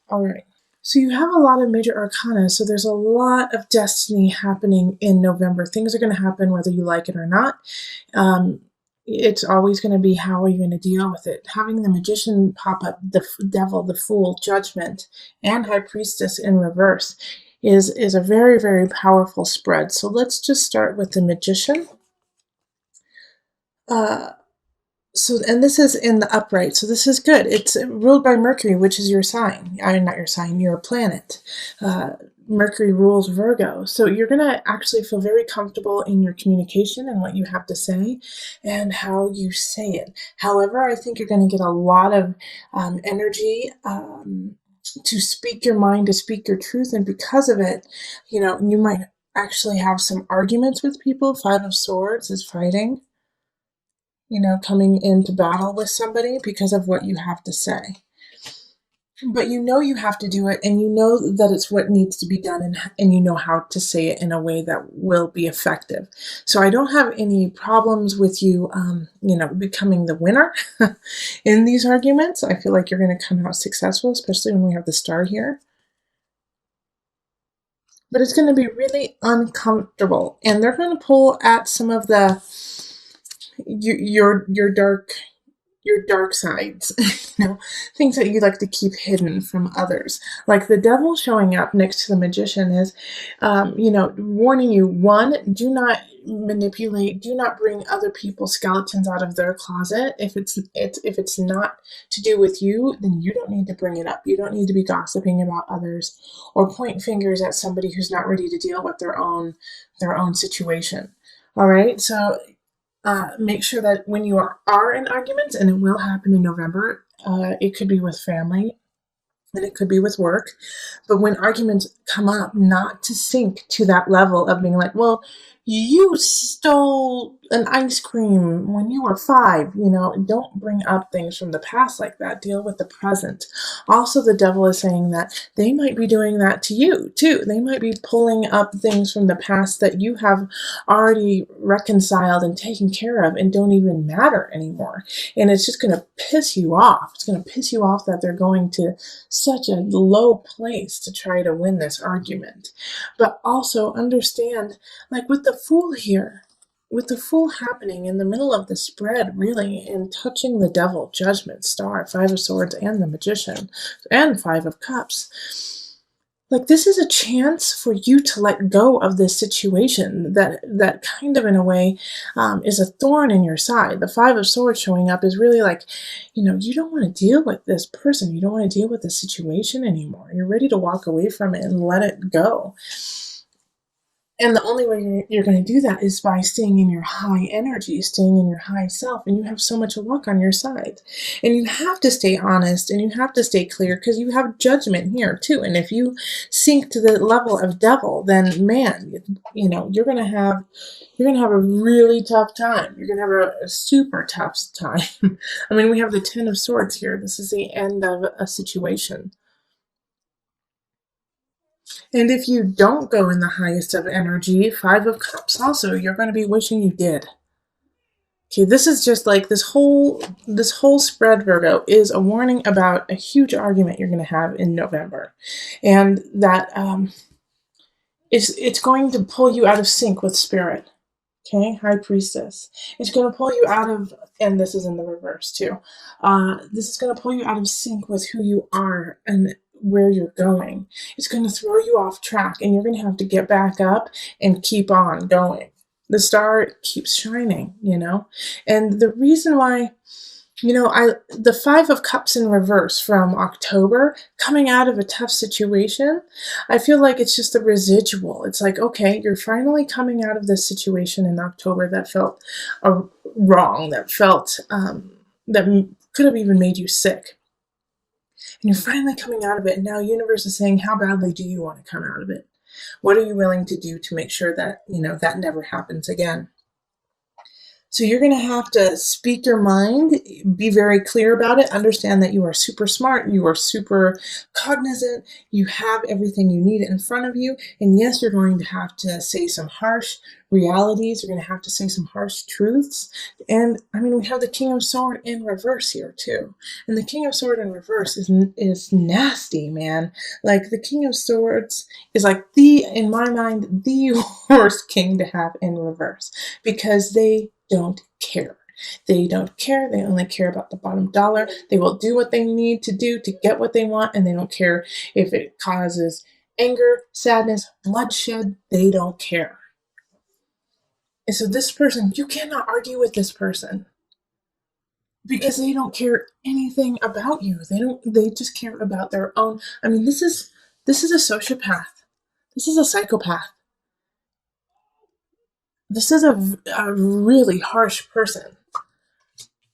All right. So you have a lot of major arcana, so there's a lot of destiny happening in November. Things are going to happen whether you like it or not. It's always going to be, how are you going to deal with it? Having the Magician pop up, the Devil, the Fool, Judgment, and High Priestess in reverse is a very, very powerful spread. So let's just start with the Magician. And this is in the upright, so this is good. It's ruled by Mercury, which is your sign. Not your sign, your planet. Mercury rules Virgo, so you're going to actually feel very comfortable in your communication and what you have to say and how you say it. However, I think you're going to get a lot of energy to speak your mind, to speak your truth, and because of it, you might actually have some arguments with people. Five of Swords is fighting, coming into battle with somebody because of what you have to say. But you have to do it, and that it's what needs to be done, and you know how to say it in a way that will be effective. So I don't have any problems with you, becoming the winner in these arguments. I feel like you're going to come out successful, especially when we have the star here. But it's going to be really uncomfortable, and they're going to pull at some of your dark sides, things that you like to keep hidden from others. Like the Devil showing up next to the Magician is, warning you, one, do not manipulate, do not bring other people's skeletons out of their closet. If it's not to do with you, then you don't need to bring it up. You don't need to be gossiping about others or point fingers at somebody who's not ready to deal with their own situation. All right, so make sure that when you are in arguments, and it will happen in November, it could be with family and it could be with work, but when arguments come up, not to sink to that level of being like, well, you stole an ice cream when you were 5, don't bring up things from the past like that. Deal with the present. Also, the Devil is saying that they might be doing that to you too. They might be pulling up things from the past that you have already reconciled and taken care of and don't even matter anymore. And it's just going to piss you off. It's going to piss you off that they're going to such a low place to try to win this argument. But also understand, like with the Fool here, with the Fool happening in the middle of the spread, really, and touching the Devil, Judgment, Star, Five of Swords, and the Magician, and Five of Cups, like this is a chance for you to let go of this situation that kind of, in a way, is a thorn in your side. The Five of Swords showing up is really like, you don't want to deal with this person. You don't want to deal with the situation anymore. You're ready to walk away from it and let it go. And the only way you're going to do that is by staying in your high energy, staying in your high self, and you have so much luck on your side. And you have to stay honest, and you have to stay clear, because you have Judgment here too. And if you sink to the level of Devil, then man, you're going to have a really tough time. You're going to have a super tough time. I mean, we have the Ten of Swords here. This is the end of a situation. And if you don't go in the highest of energy, Five of Cups also, you're going to be wishing you did. Okay, this is just like this whole spread, Virgo, is a warning about a huge argument you're going to have in November. And that it's going to pull you out of sync with spirit. Okay, High Priestess. It's going to pull you out of, and this is in the reverse too, this is going to pull you out of sync with who you are and where you're going. It's going to throw you off track, and you're going to have to get back up and keep on going. The star keeps shining, and the reason why, the Five of Cups in reverse from October, coming out of a tough situation, I feel like it's just a residual. It's like, okay, you're finally coming out of this situation in October that felt wrong, that felt, that could have even made you sick. And you're finally coming out of it, and now universe is saying, how badly do you want to come out of it? What are you willing to do to make sure that, that never happens again? So you're going to have to speak your mind, be very clear about it, understand that you are super smart, you are super cognizant, you have everything you need in front of you. And yes, you're going to have to say some harsh realities, you're going to have to say some harsh truths. And I mean, we have the King of Sword in reverse here too. And the King of Sword in reverse is nasty, man. Like the King of Swords is like in my mind, the worst king to have in reverse because they don't care. They don't care. They only care about the bottom dollar. They will do what they need to do to get what they want, and they don't care if it causes anger, sadness, bloodshed. They don't care. And so this person, you cannot argue with this person because they don't care anything about you. They just care about their own. I mean, this is a sociopath. This is a psychopath. This is a really harsh person.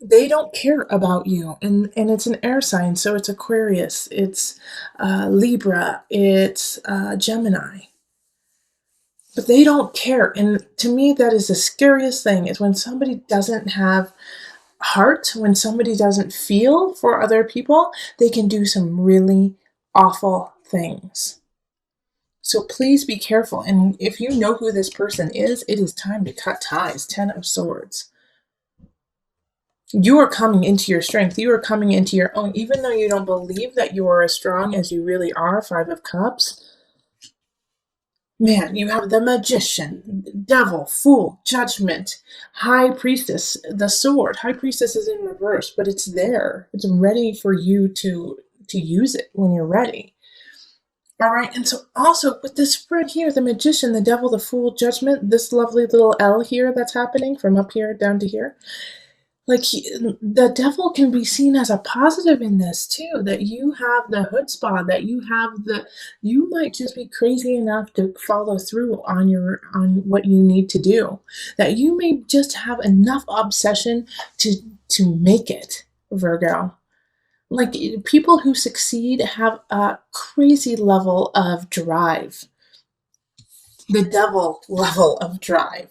They don't care about you, and it's an air sign, so it's Aquarius, it's Libra, it's Gemini, but they don't care. And to me, that is the scariest thing, is when somebody doesn't have heart, when somebody doesn't feel for other people, they can do some really awful things. So please be careful, and if you know who this person is, it is time to cut ties. 10 of Swords. You are coming into your strength. You are coming into your own. Even though you don't believe that you are as strong as you really are, 5 of Cups, man, you have the Magician, Devil, Fool, Judgment, High Priestess, the Sword. High Priestess is in reverse, but it's there. It's ready for you to use it when you're ready. All right, and so also with this spread here, the Magician, the Devil, the Fool, Judgment, this lovely little L here that's happening from up here down to here, like the devil can be seen as a positive in this too, that you have the chutzpah, that you might just be crazy enough to follow through on what you need to do, that you may just have enough obsession to make it, Virgo. Like people who succeed have a crazy level of drive, the devil level of drive.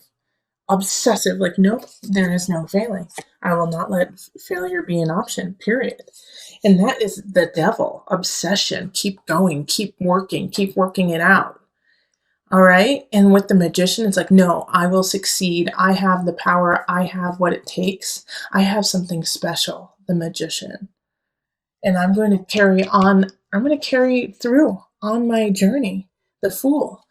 Obsessive, like, nope, there is no failing. I will not let failure be an option, period. And that is the devil. Obsession. Keep going, keep working it out. All right. And with the Magician, it's like, no, I will succeed. I have the power. I have what it takes. I have something special, the Magician. And I'm going to carry on. I'm going to carry through on my journey, the Fool.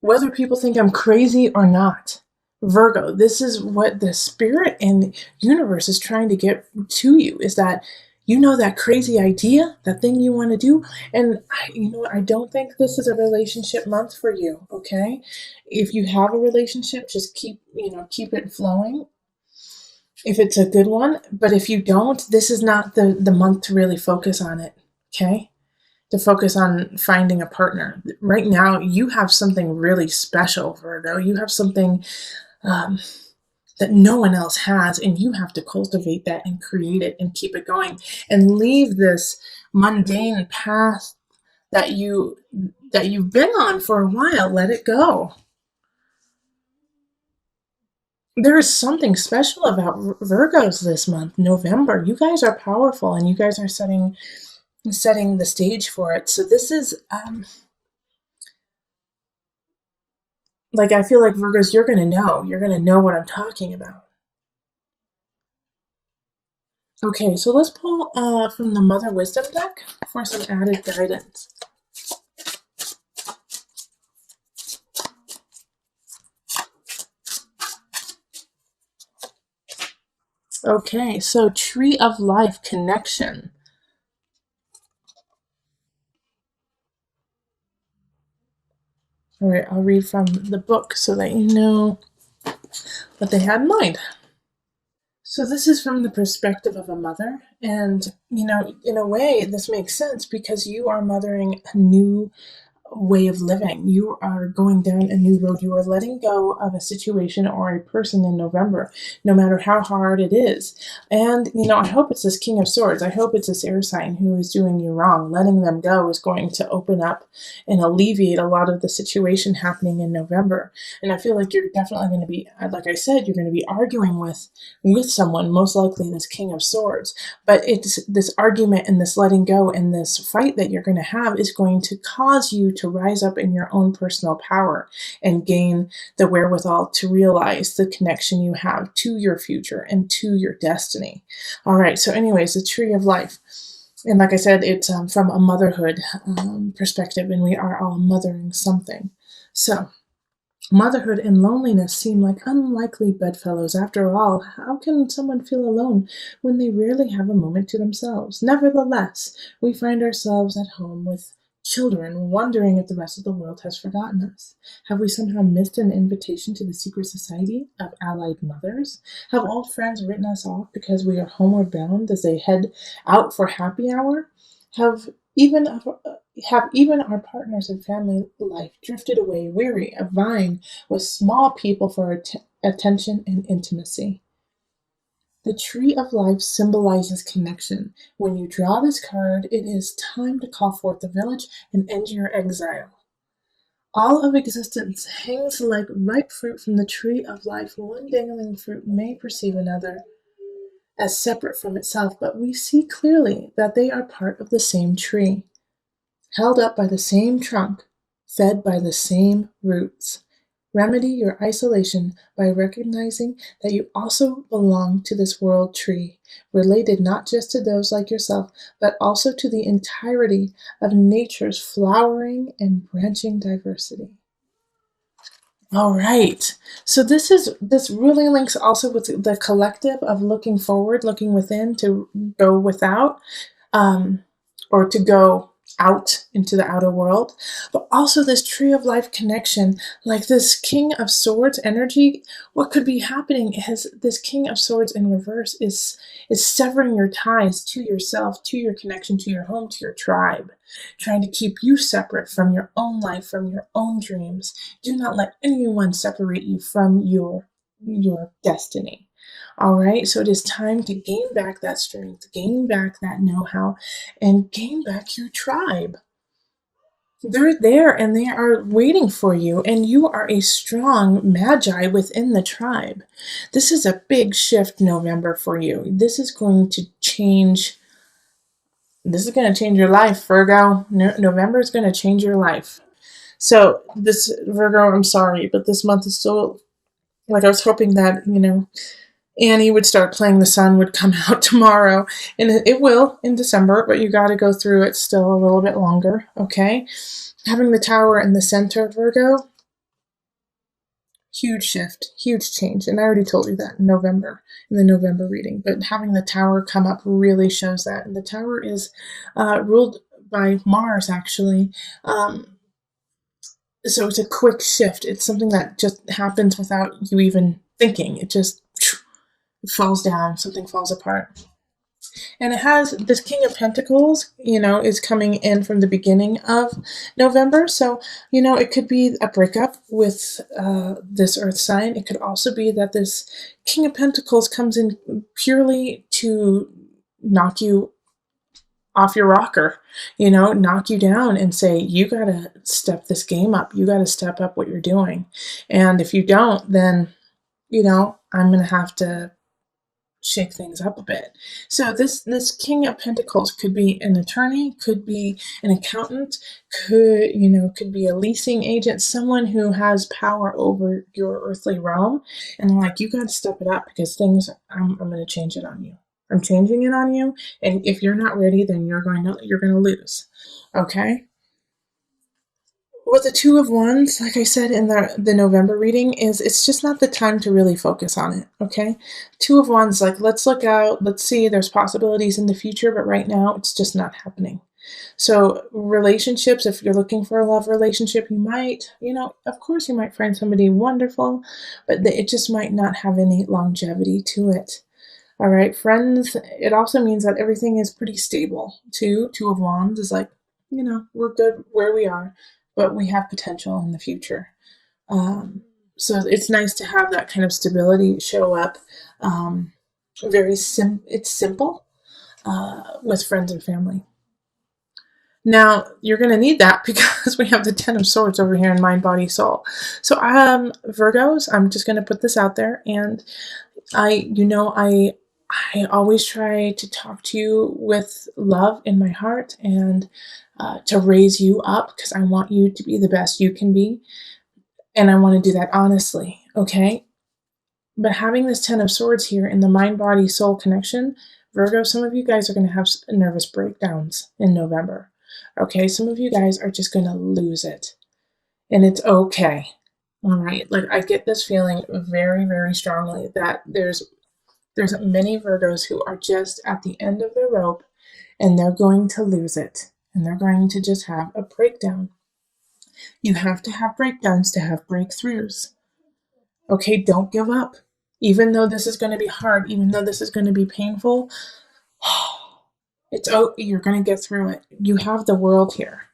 Whether people think I'm crazy or not. Virgo, this is what the spirit and universe is trying to get to you, is that you know that crazy idea, that thing you want to do, and I don't think this is a relationship month for you, okay? If you have a relationship, just keep it flowing if it's a good one, but if you don't, this is not the month to really focus on it, okay? To focus on finding a partner. Right now, you have something really special, Virgo. You have something that no one else has, and you have to cultivate that and create it and keep it going and leave this mundane path that you've been on for a while. Let it go. There is something special about Virgos this month, November. You guys are powerful, and you guys are setting the stage for it. So this is like, I feel like Virgos, you're going to know what I'm talking about. Okay, so let's pull from the Mother Wisdom deck for some added guidance. Okay, so Tree of Life connection. All right, I'll read from the book so that you know what they had in mind. So this is from the perspective of a mother, and in a way this makes sense because you are mothering a new way of living. You are going down a new road. You are letting go of a situation or a person in November, no matter how hard it is. And, I hope it's this King of Swords. I hope it's this air sign who is doing you wrong. Letting them go is going to open up and alleviate a lot of the situation happening in November. And I feel like you're definitely going to be, like I said, you're going to be arguing with someone, most likely this King of Swords. But it's this argument and this letting go and this fight that you're going to have is going to cause you to rise up in your own personal power and gain the wherewithal to realize the connection you have to your future and to your destiny. All right. So anyways, the tree of life. And like I said, it's from a motherhood perspective, and we are all mothering something. So motherhood and loneliness seem like unlikely bedfellows. After all, how can someone feel alone when they rarely have a moment to themselves? Nevertheless, we find ourselves at home with children, wondering if the rest of the world has forgotten us. Have we somehow missed an invitation to the secret society of allied mothers? Have old friends written us off because we are homeward bound as they head out for happy hour? Have even our partners in family life drifted away, weary of vying with small people for attention and intimacy? The tree of life symbolizes connection. When you draw this card, it is time to call forth the village and end your exile. All of existence hangs like ripe fruit from the tree of life. One dangling fruit may perceive another as separate from itself, but we see clearly that they are part of the same tree, held up by the same trunk, fed by the same roots. Remedy your isolation by recognizing that you also belong to this world tree, related not just to those like yourself, but also to the entirety of nature's flowering and branching diversity. All right. So this really links also with the collective of looking forward, looking within to go without, or to go out into the outer world, but also this tree of life connection, like this King of Swords energy. What could be happening is this King of Swords in reverse is severing your ties to yourself, to your connection, to your home, to your tribe, trying to keep you separate from your own life, from your own dreams. Do not let anyone separate you from your destiny. All right, so it is time to gain back that strength, gain back that know-how, and gain back your tribe. They're there and they are waiting for you, and you are a strong magi within the tribe. This is a big shift November for you. This is going to change. This is going to change your life, Virgo. November is going to change your life. So this Virgo, I'm sorry, but this month is still like I was hoping that Annie would start playing The Sun would come out tomorrow, and it will in December, but you got to go through it still a little bit longer, okay? Having the Tower in the center, Virgo, huge shift, huge change, and I already told you that in the November reading, but having the Tower come up really shows that, and the Tower is ruled by Mars, actually. So it's a quick shift. It's something that just happens without you even thinking. It just falls down, something falls apart. And it has this King of Pentacles, is coming in from the beginning of November. So, it could be a breakup with this earth sign. It could also be that this King of Pentacles comes in purely to knock you off your rocker, knock you down and say, you got to step this game up. You got to step up what you're doing. And if you don't, then, I'm going to have to shake things up a bit. So this King of Pentacles could be an attorney, could be an accountant, could be a leasing agent, someone who has power over your earthly realm, and like, you got to step it up because I'm going to change it on you. I'm changing it on you, and if you're not ready, then you're going to lose. Okay? With the Two of Wands, like I said in the November reading, it's just not the time to really focus on it, okay? Two of Wands, like, let's look out, let's see, there's possibilities in the future, but right now it's just not happening. So relationships, if you're looking for a love relationship, you might, of course you might find somebody wonderful, but it just might not have any longevity to it. All right, friends, it also means that everything is pretty stable, too. Two of Wands is like, we're good where we are. but we have potential in the future. So it's nice to have that kind of stability show up. It's simple with friends and family. Now, you're going to need that because we have the Ten of Swords over here in mind, body, soul. So, Virgos, I'm just going to put this out there. And I always try to talk to you with love in my heart and to raise you up because I want you to be the best you can be. And I want to do that honestly, okay? But having this Ten of Swords here in the mind, body, soul connection, Virgo, some of you guys are going to have nervous breakdowns in November. Okay, some of you guys are just going to lose it. And it's okay. All right, like I get this feeling very, very strongly that there's many Virgos who are just at the end of their rope and they're going to lose it. And they're going to just have a breakdown. You have to have breakdowns to have breakthroughs. Okay, don't give up. Even though this is going to be hard, even though this is going to be painful, you're going to get through it. You have the world here.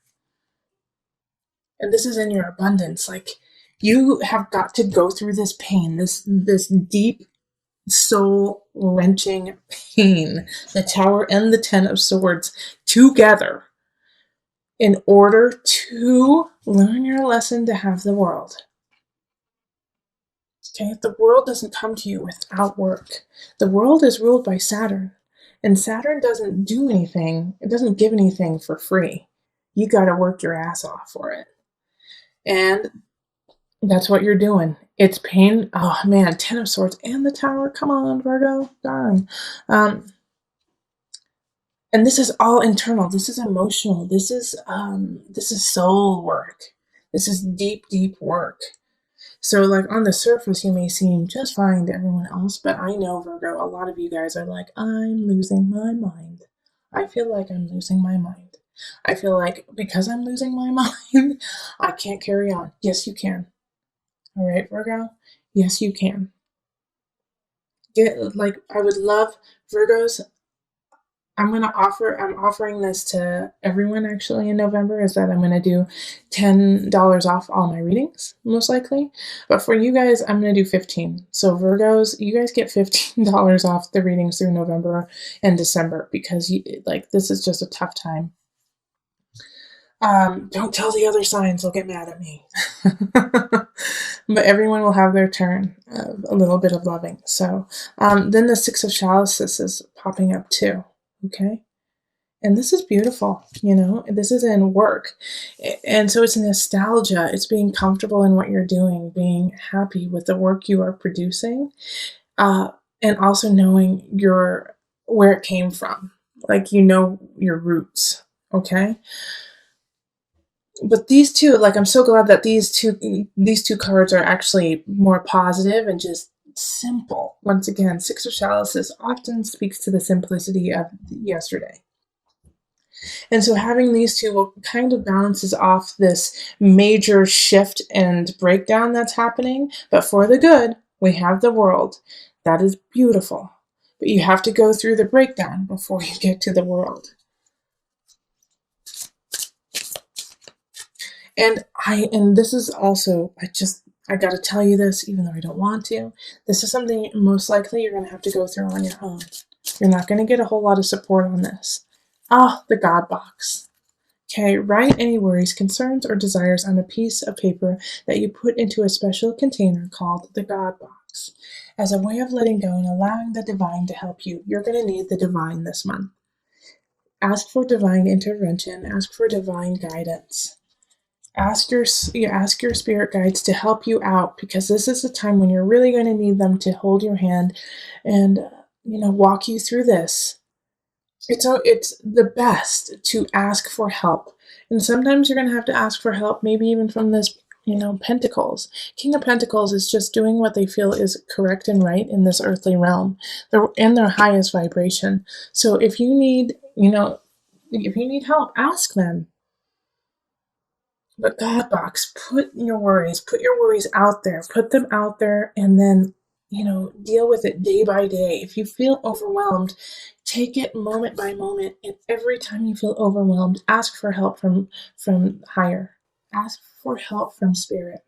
And this is in your abundance. Like, you have got to go through this pain, this deep, soul-wrenching pain, the Tower and the Ten of Swords together in order to learn your lesson to have the world. Okay, the world doesn't come to you without work. The world is ruled by Saturn, and Saturn doesn't do anything. It doesn't give anything for free. You got to work your ass off for it. And that's what you're doing. It's pain. Oh man, Ten of Swords and the Tower. Come on, Virgo. Darn. And this is all internal. This is emotional. This is soul work. This is deep, deep work. So, like, on the surface, you may seem just fine to everyone else, but I know, Virgo, a lot of you guys are like, I'm losing my mind. I feel like I'm losing my mind. I feel like because I'm losing my mind, I can't carry on. Yes, you can. All right, Virgo? Yes, you can. I would love, Virgos, I'm offering this to everyone actually in November, is that I'm going to do $10 off all my readings, most likely. But for you guys, I'm going to do 15. So Virgos, you guys get $15 off the readings through November and December because this is just a tough time. Don't tell the other signs, they'll get mad at me. But everyone will have their turn of a little bit of loving. So then the Six of Chalices is popping up too. Okay. And this is beautiful, this is in work. And so it's nostalgia. It's being comfortable in what you're doing, being happy with the work you are producing, and also knowing where it came from. Like, your roots. Okay. But these two, I'm so glad that these two cards are actually more positive and just simple. Once again, Six of Chalices often speaks to the simplicity of yesterday. And so having these two kind of balances off this major shift and breakdown that's happening. But for the good, we have the world. That is beautiful. But you have to go through the breakdown before you get to the world. And this is also, I got to tell you this, even though I don't want to. This is something most likely you're going to have to go through on your own. You're not going to get a whole lot of support on this. The God box. Okay, write any worries, concerns, or desires on a piece of paper that you put into a special container called the God box. As a way of letting go and allowing the divine to help you, you're going to need the divine this month. Ask for divine intervention. Ask for divine guidance. Ask your spirit guides to help you out, because this is the time when you're really going to need them to hold your hand and walk you through this. It's the best to ask for help, and sometimes you're going to have to ask for help, maybe even from this Pentacles. King of Pentacles is just doing what they feel is correct and right in this earthly realm. They're in their highest vibration. So if you need help, ask them. But God box, put your worries out there, put them out there, and then, deal with it day by day. If you feel overwhelmed, take it moment by moment. And every time you feel overwhelmed, ask for help from higher. ask for help from spirit.